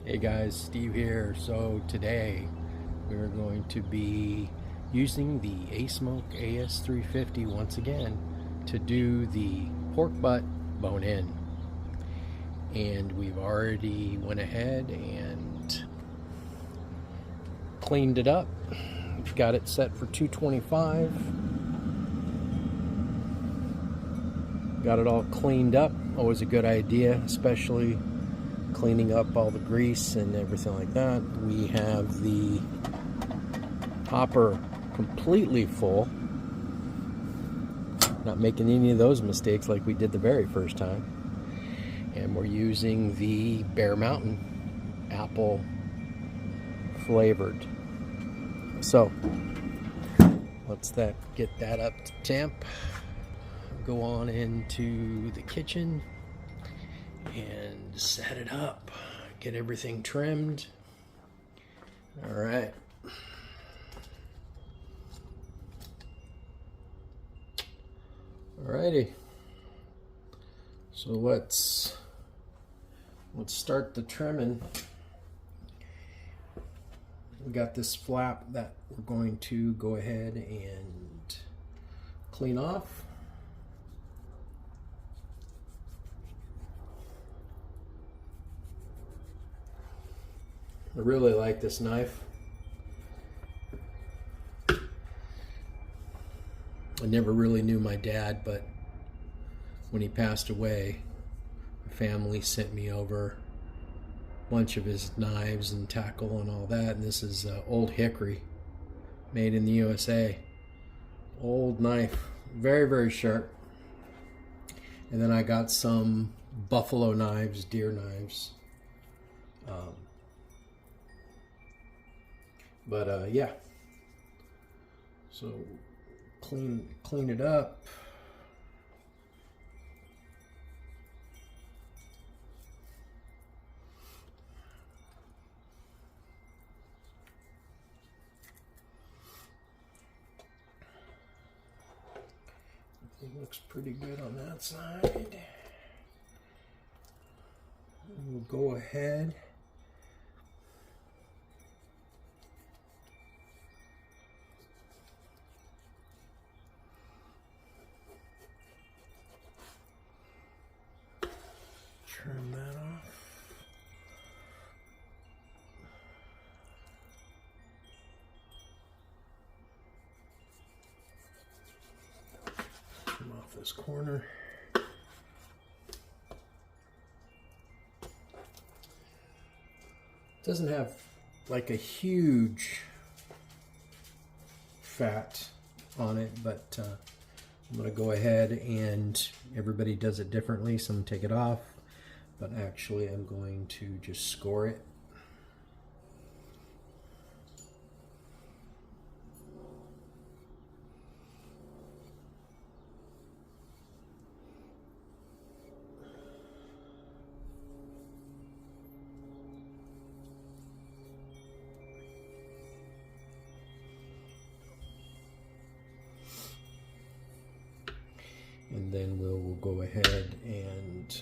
Hey guys, Steve here. So today we're going to be using the Asmoke as350 once again to do the pork butt bone in. And we've already went ahead and cleaned it up. We've got it set for 225. Got it all cleaned up. Always a good idea, especially cleaning up all the grease and everything like that. We have the hopper completely full, not making any of those mistakes like we did the very first time. And we're using the Bear Mountain apple flavored. So let's get that up to temp. Go on into the kitchen and set it up, get everything trimmed. All right. Alrighty. So let's start the trimming. We got this flap that we're going to go ahead and clean off. I really like this knife. I never really knew my dad, but when he passed away, my family sent me over a bunch of his knives and tackle and all that. And this is old hickory, made in the USA. Old knife, very, very sharp. And then I got some buffalo knives, deer knives. Yeah, so clean it up. It looks pretty good on that side. We'll go ahead . Trim that off. Trim off this corner. Doesn't have like a huge fat on it, but I'm going to go ahead and everybody does it differently. Some take it off. But actually I'm going to just score it. And then we'll go ahead and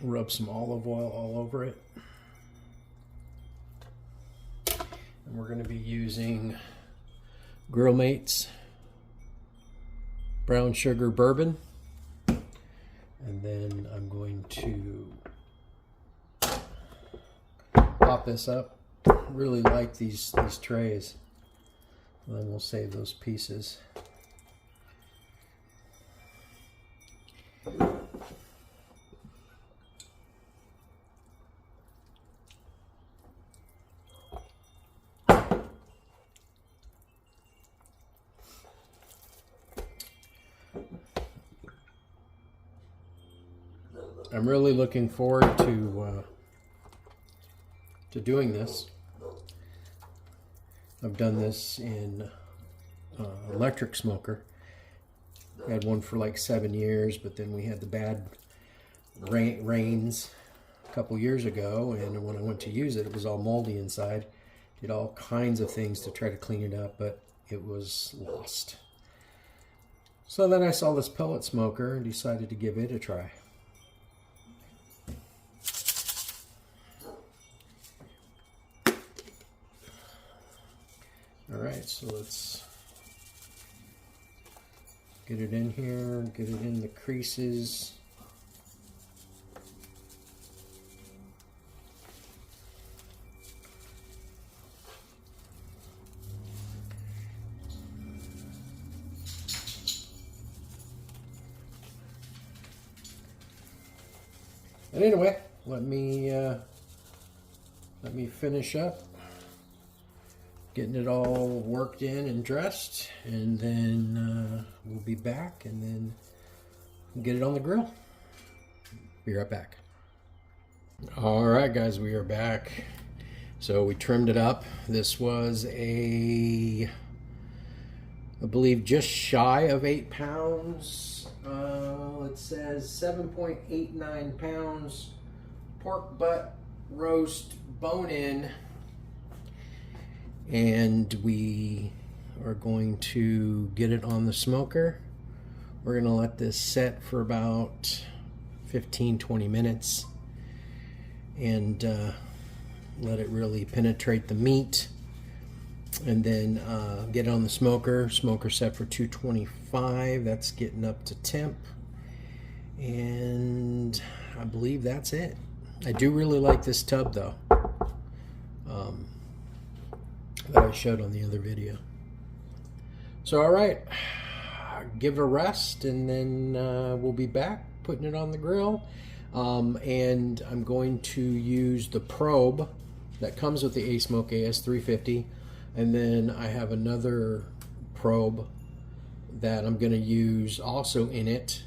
rub some olive oil all over it. And we're going to be using Grill Mates brown sugar bourbon. And then I'm going to pop this up. Really like these trays. And then we'll save those pieces. I'm really looking forward to doing this. I've done this in electric smoker. I had one for like 7 years, but then we had the bad rains a couple years ago, and when I went to use it, it was all moldy inside. Did all kinds of things to try to clean it up, but it was lost. So then I saw this pellet smoker and decided to give it a try. Alright, so let's get it in here, get it in the creases. And anyway, let me finish up getting it all worked in and dressed, and then we'll be back and then get it on the grill. Be right back. All right, guys, we are back. So we trimmed it up. This was I believe, just shy of 8 pounds. It says 7.89 pounds pork butt roast bone-in, and we are going to get it on the smoker. We're going to let this set for about 15-20 minutes and let it really penetrate the meat, and then get it on the smoker. Smoker set for 225. That's getting up to temp, and I believe that's it. I do really like this tub though, that I showed on the other video. So alright, give it a rest, and then we'll be back putting it on the grill. And I'm going to use the probe that comes with the Asmoke as350, and then I have another probe that I'm going to use also in it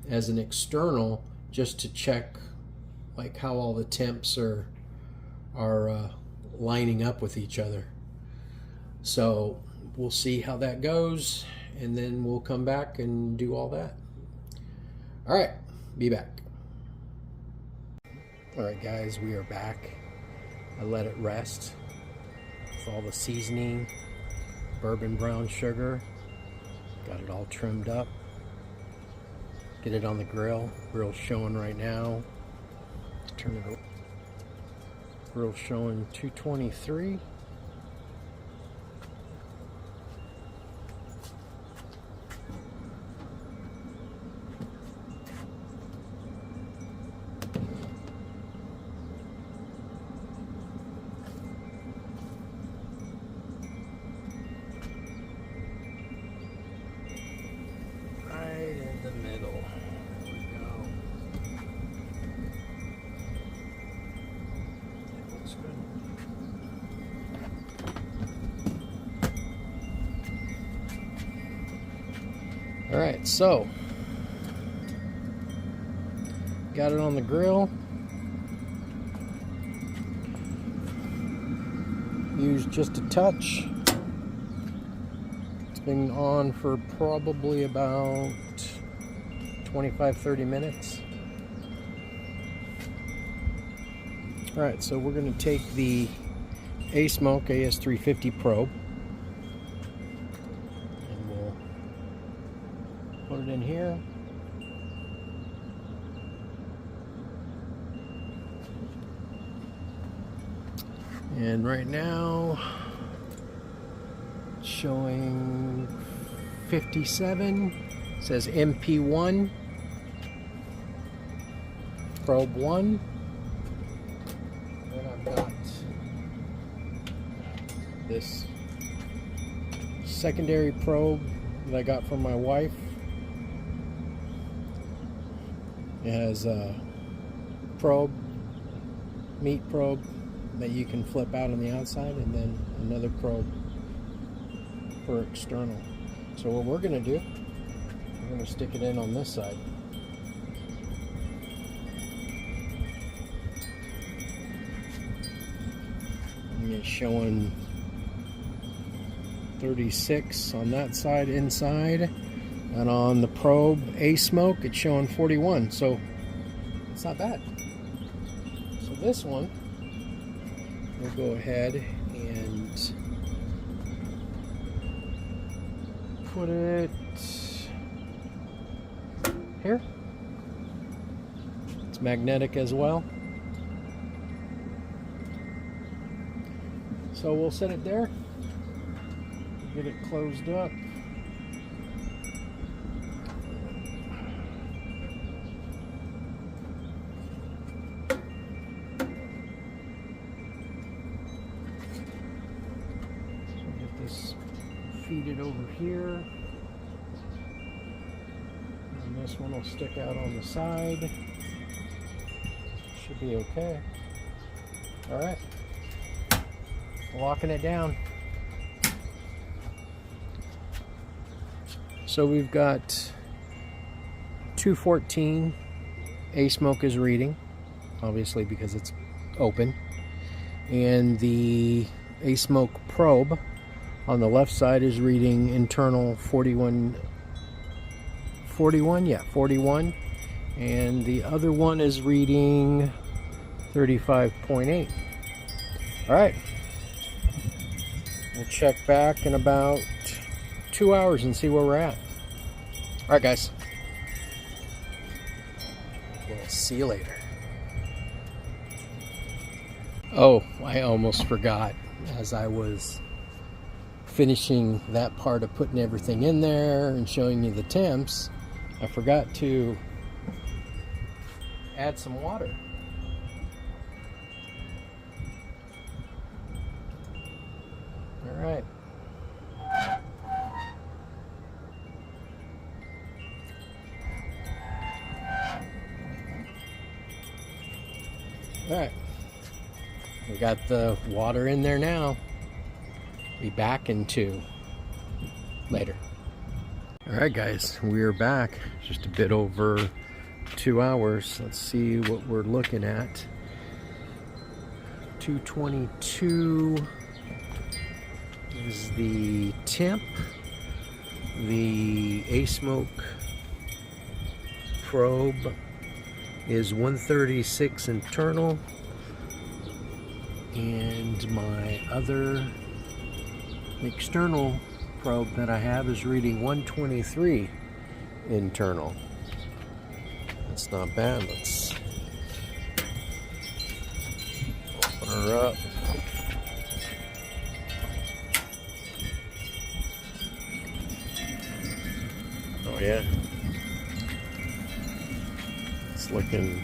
as an external, just to check like how all the temps are lining up with each other. So we'll see how that goes, and then we'll come back and do all that. All right, be back. All right, guys, we are back. I let it rest with all the seasoning, bourbon brown sugar. Got it all trimmed up. Get it on the grill. Grill's showing right now. Turn it over. Grill's showing 223. In the middle. There we go. That looks good. All right, so got it on the grill. Used just a touch. It's been on for probably about 25-30 minutes. All right, so we're going to take the Asmoke as350 probe, and we'll put it in here. And right now, it's showing 57. It says MP1. Probe 1. Then I've got this secondary probe that I got from my wife. It has a probe, meat probe, that you can flip out on the outside, and then another probe for external. So what we're going to do, we're going to stick it in on this side. It's showing 36 on that side inside, and on the probe Asmoke it's showing 41, so it's not bad. So this one we'll go ahead and put it here. It's magnetic as well. So we'll set it there, Get it closed up. So get this feeded over here. And this one will stick out on the side. Should be okay. Alright. Locking it down. So we've got 214 Asmoke is reading, obviously because it's open, and the Asmoke probe on the left side is reading internal 41, and the other one is reading 35.8. All right, we'll check back in about 2 hours and see where we're at. All right, guys. We'll see you later. Oh, I almost forgot as I was finishing that part of putting everything in there and showing you the temps. I forgot to add some water. All right. All right, we got the water in there now. Be back in 2 later. All right, guys, we are back. Just a bit over 2 hours. Let's see what we're looking at. 222 is the temp. The Asmoke probe is 136 internal, and my other external probe that I have is reading 123 internal. That's not bad. Let's open her up. Oh yeah. Looking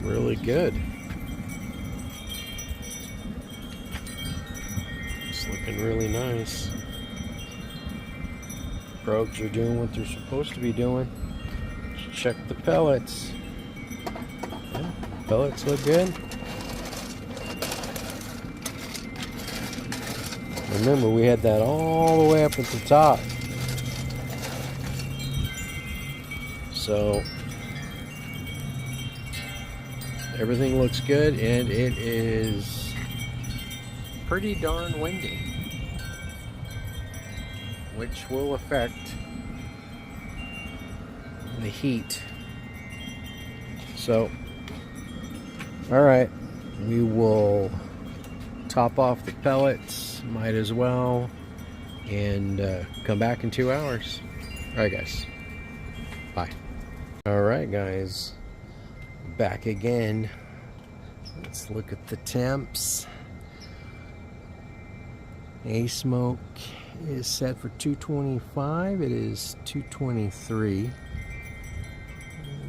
really good. It's looking really nice. Probes are doing what they're supposed to be doing. Check the pellets. Yeah, pellets look good. Remember, we had that all the way up at the top. So everything looks good, and it is pretty darn windy, which will affect the heat. So, all right, we will top off the pellets, might as well, and come back in 2 hours. All right, guys. Bye. All right, guys. Back again. Let's look at the temps. Asmoke is set for 225. It is 223.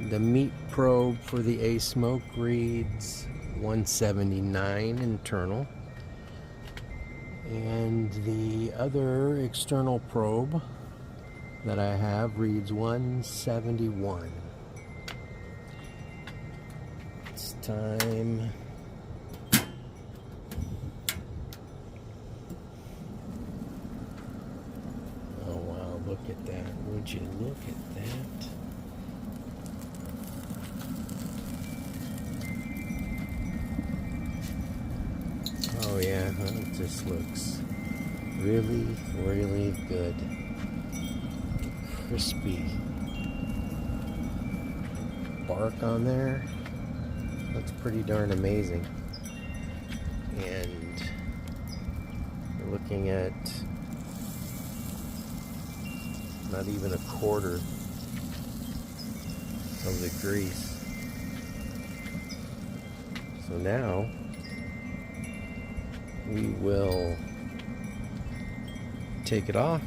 The meat probe for the Asmoke reads 179 internal. And the other external probe that I have reads 171. Time. Oh wow, look at that. Would you look at that? Oh yeah, it just looks really, really good. Crispy bark on there. That's pretty darn amazing. And we're looking at not even a quarter of the grease. So now we will take it off,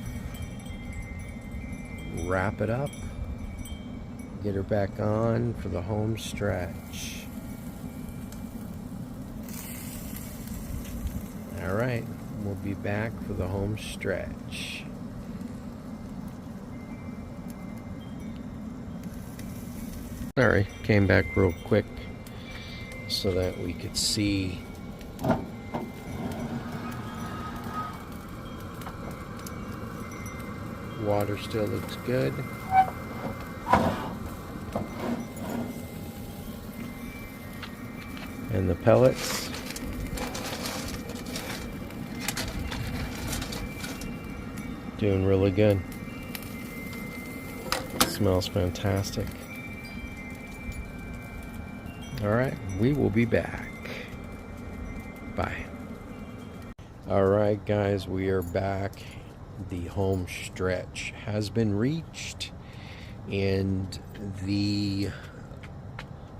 wrap it up, get her back on for the home stretch. All right, we'll be back for the home stretch. All right, came back real quick so that we could see water still looks good. And the pellets. Doing really good. Smells fantastic. All right, we will be back. Bye. All right, guys, we are back. The home stretch has been reached, and the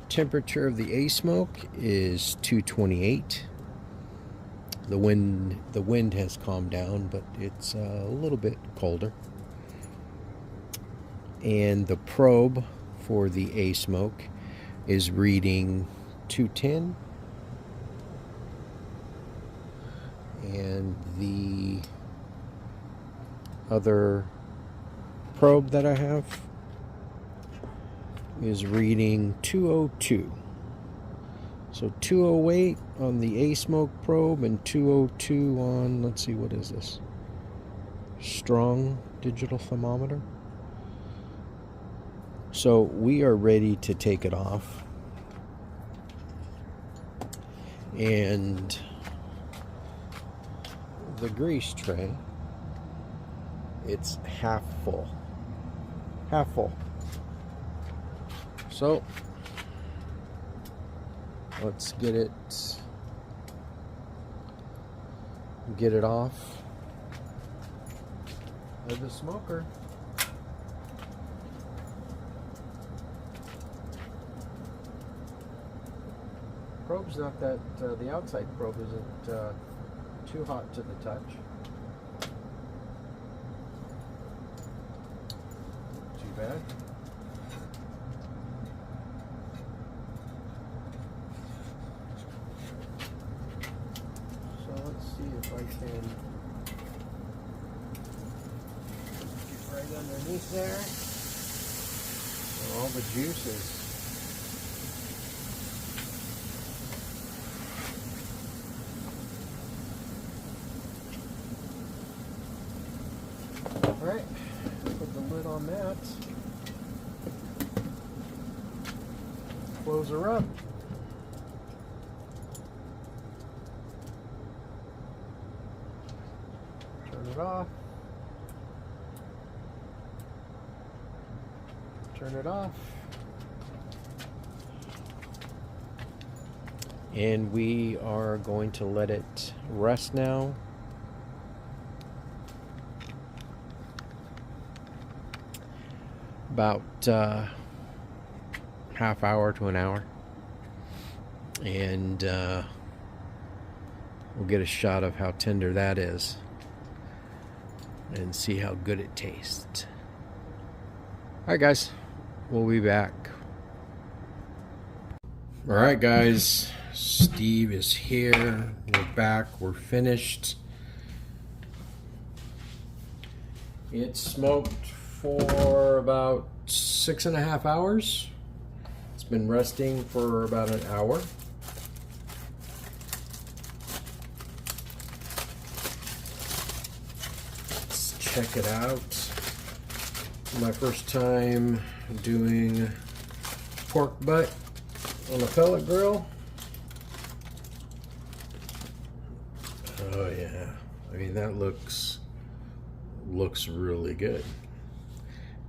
temperature of the Asmoke is 228. The wind has calmed down, but it's a little bit colder. And the probe for the Asmoke is reading 210. And the other probe that I have is reading 202. So 208 on the Asmoke probe and 202 on, let's see, what is this? Strong digital thermometer. So we are ready to take it off. And the grease tray, it's half full. Half full. So let's get it off of the smoker. Probe's not that, the outside probe isn't too hot to the touch. Too bad. If I can get right underneath there, all the juices. All right, put the lid on that. Close her up. Turn it off. Turn it off. And we are going to let it rest now. About half hour to an hour. And we'll get a shot of how tender that is and see how good it tastes. Alright guys, we'll be back. Alright guys, Steve is here. We're back, we're finished. It smoked for about 6.5 hours. It's been resting for about an hour. Let's check it out. My first time doing pork butt on a pellet grill. Oh yeah, I mean that looks really good.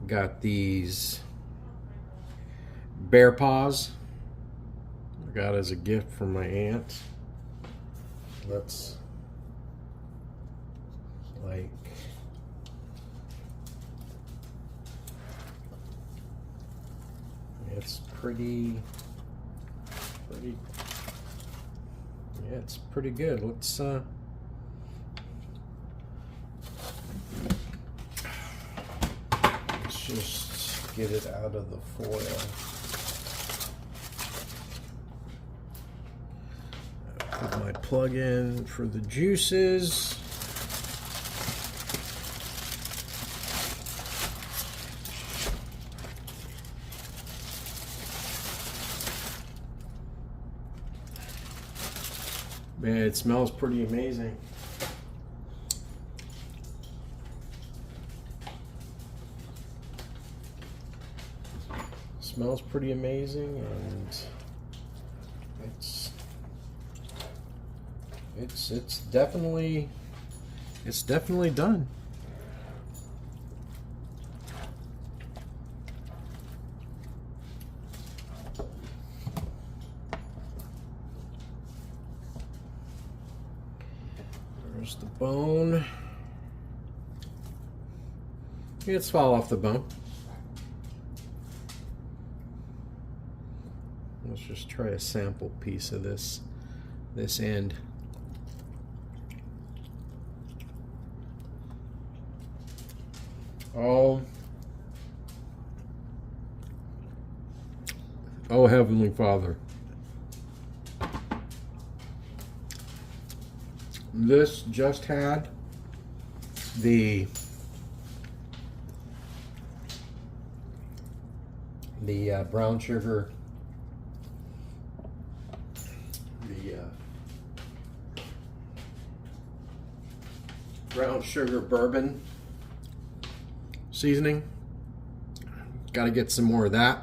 Got these bear paws I got as a gift from my aunt. That's like it's pretty yeah, it's pretty good. Let's get it out of the foil. Put my plug in for the juices. Man, it smells pretty amazing. Smells pretty amazing, and it's definitely done. There's the bone. It's fall off the bone. Let's just try a sample piece of this end. Oh Heavenly Father, this just had the brown sugar, brown sugar bourbon seasoning. Got to get some more of that.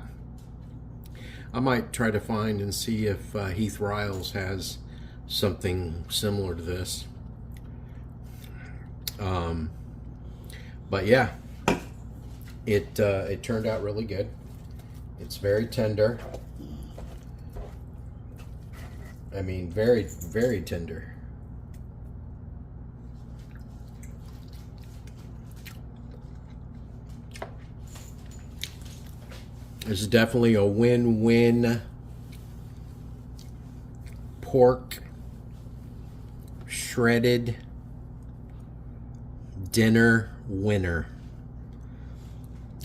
I might try to find and see if Heath Riles has something similar to this. But yeah, it turned out really good. It's very tender. I mean, very, very tender. This is definitely a win-win pork shredded dinner winner.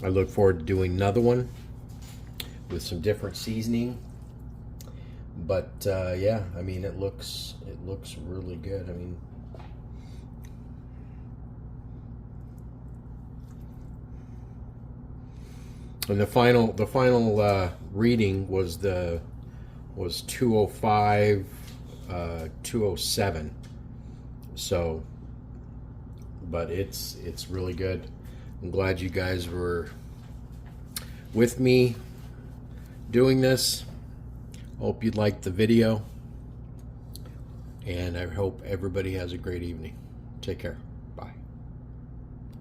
I look forward to doing another one with some different seasoning. But yeah, I mean, it looks really good. I mean, and the final reading was 205, 207. So, but it's really good. I'm glad you guys were with me doing this. Hope you liked the video, and I hope everybody has a great evening. Take care. Bye.